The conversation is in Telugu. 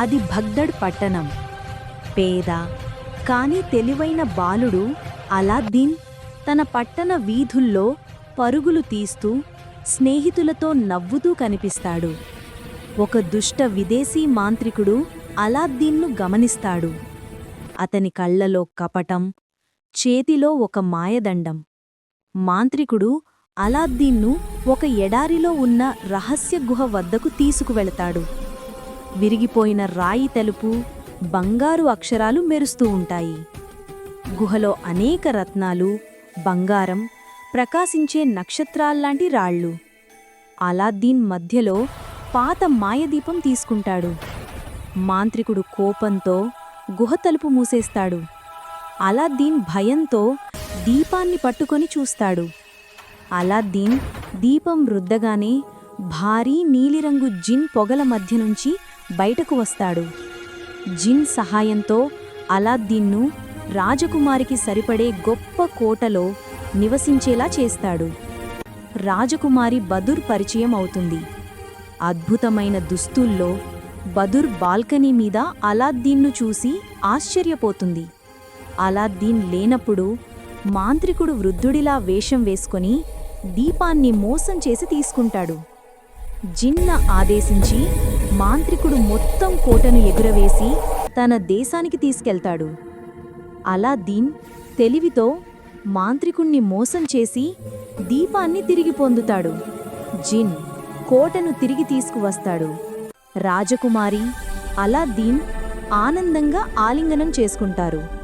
అది బగ్దడ్ పట్టణం. పేద కాని తెలివైన బాలుడు అలాద్దీన్ తన పట్టణ వీధుల్లో పరుగులు తీస్తూ స్నేహితులతో నవ్వుతూ కనిపిస్తాడు. ఒక దుష్ట విదేశీ మాంత్రికుడు అలాద్దీన్ను గమనిస్తాడు. అతని కళ్లలో కపటం, చేతిలో ఒక మాయదండం. మాంత్రికుడు అలాద్దీన్ను ఒక ఎడారిలో ఉన్న రహస్య గుహ వద్దకు తీసుకువెళతాడు. విరిగిపోయిన రాయి తలుపు, బంగారు అక్షరాలు మెరుస్తూ ఉంటాయి. గుహలో అనేక రత్నాలు, బంగారం, ప్రకాశించే నక్షత్రాల్లాంటి రాళ్ళు. అలాద్దీన్ మధ్యలో పాత మాయదీపం తీసుకుంటాడు. మాంత్రికుడు కోపంతో గుహ తలుపు మూసేస్తాడు. అలాద్దీన్ భయంతో దీపాన్ని పట్టుకొని చూస్తాడు. అలాద్దీన్ దీపం రుద్దగానే భారీ నీలిరంగు జిన్ పొగల మధ్య నుంచి బయటకు వస్తాడు. జిన్ సహాయంతో అలాద్దీన్ను రాజకుమారికి సరిపడే గొప్ప కోటలో నివసించేలా చేస్తాడు. రాజకుమారి బదుర్ పరిచయం అవుతుంది. అద్భుతమైన దుస్తుల్లో బదుర్ బాల్కనీ మీద అలాద్దీన్ను చూసి ఆశ్చర్యపోతుంది. అలాద్దీన్ లేనప్పుడు మాంత్రికుడు వృద్ధుడిలా వేషం వేసుకొని దీపాన్ని మోసం చేసి తీసుకుంటాడు. జిన్న ఆదేశించి మాంత్రికుడు మొత్తం కోటను ఎగురవేసి తన దేశానికి తీసుకెళ్తాడు. అలాద్దీన్ తెలివితో మాంత్రికుణ్ణి మోసం చేసి దీపాన్ని తిరిగి పొందుతాడు. జిన్ కోటను తిరిగి తీసుకువస్తాడు. రాజకుమారి అలాద్దీన్ ఆనందంగా ఆలింగనం చేసుకుంటారు.